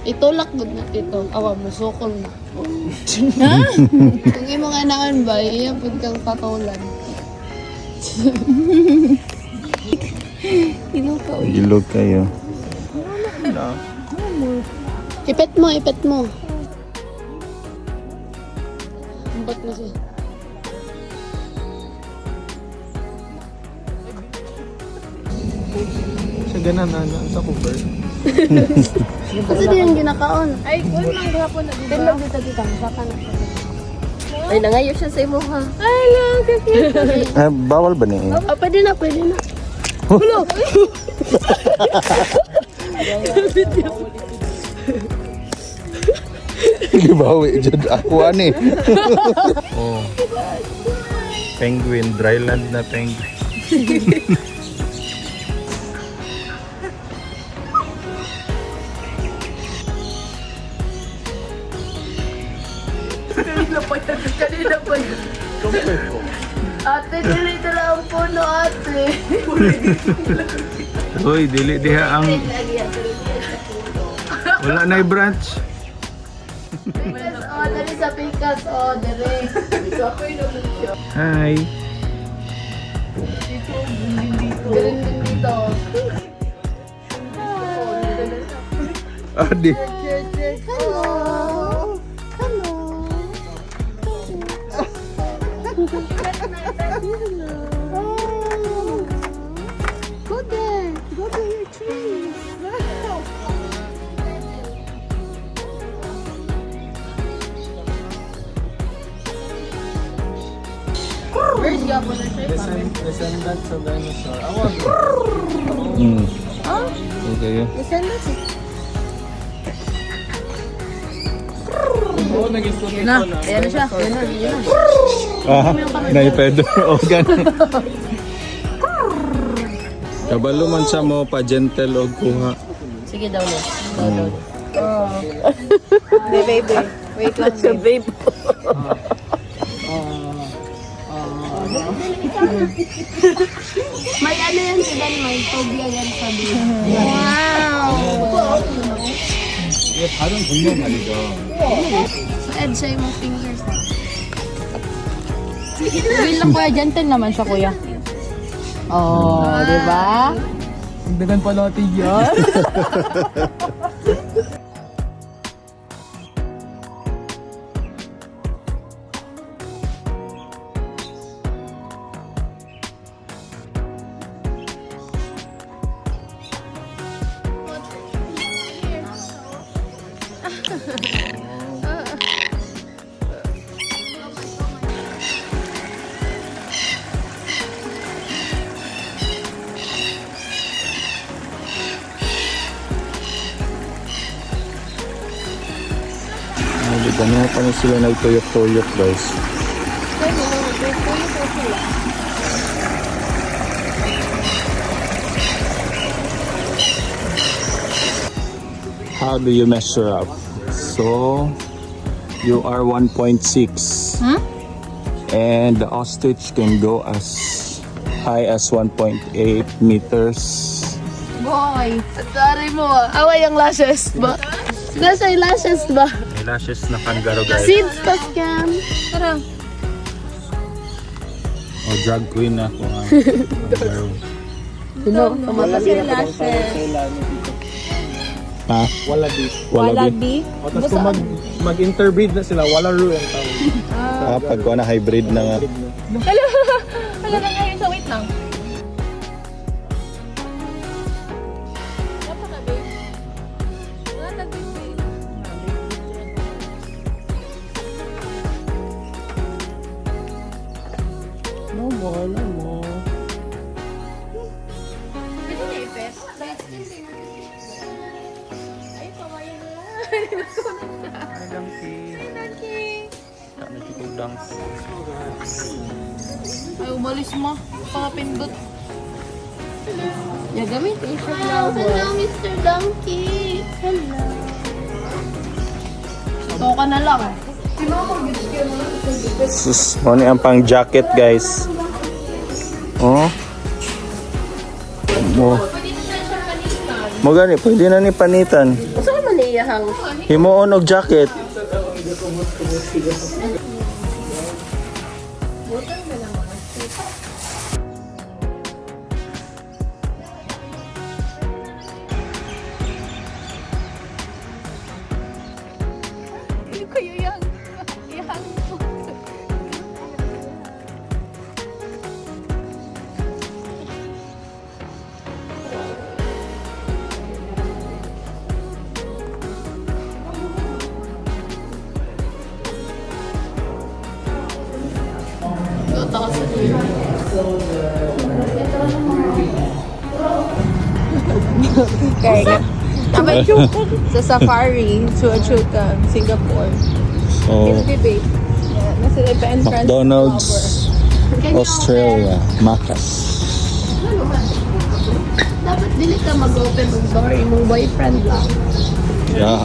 Itulak gud na ito. Awa mo sukol na. Ha? Kung imo nga naman ba, iya pud kang patulan. Ilog kayo. Ipet mo, ipet mo. Ambot mo siya. Sa ganan na sa cooper. Kasi di yung ginakaon. Ay, kung mang gahapon na diba? Tinlog dito dito. Saka na. Ay, nangayo siya sa imo ha. Ay, lang. Bawal ba niya? Ah, pwede na, pwede na. Gibawi dyan ako ani. Oh. Penguin, dryland na penguin. Kanina po yun. Ate, dito lang po no ate. Uy, dili diha ang wala na branch. Oh, dari sa pikas. Oh, dari. So, ako yung naman siya. Hi. Galing din dito. Adi. Hello. Hello. Oh. Go there. Go to your trees. Where's Gabo na siya? Descendants of dinosaur. Awag. Okay. Descendants. Oo, nag-istorya Na, ko na. ayan na siya. Ayan na, ayan na. Ah, na Pedro Ogan. Kabalo man sa mo pa gentle og kuha. Sige daw na. Hey, baby. Wait lang, babe. May ano yan si Dan, may phobia yan sabi. Wow! 이게 다른 공룡 아니죠? So, Ed, siya yung fingers. Real lang kuya, gentle naman siya kuya. Oh, di ba? Dagan pa natin yan. Ganun pa na sila nagtuyok-tuyok guys. How do you measure up? So, you are 1.6. And the ostrich can go as high as 1.8 meters. Boy, atari mo ah. Away ang lashes ba? Nasa yung lashes ba? May lashes na kangaroo guys. Seeds pa scam. Tara. Oh, drag queen na ako. Kangaroo. Sino? Kamata siya lashes. Ha? Wallaby. Wallaby. O, tapos kung mag-interbreed na sila, wallaroo ang tawag. Ah, pag na hybrid na nga. Wala na ngayon sa wait lang. No more, no more. Pwede na ipes. Ay, pamayan na. Ay, donkey. Ay, umalis mo. Pangapindot. Yeah, gamit siya. Hello, Mr. Donkey. Hello. Ito ka na lang. Sus, ano ang pang jacket guys. Oh. Mo. Mo gani, pwede na ni panitan. Gusto ka maniya? hang. Himuon og jacket. Kaya sa safari, Chuachuca, Singapore. So, Debate. Nasa pa-entrance. McDonald's, Australia, Macas. Dapat dili ka mag-open mag-door. Imong boyfriend lang. Yeah.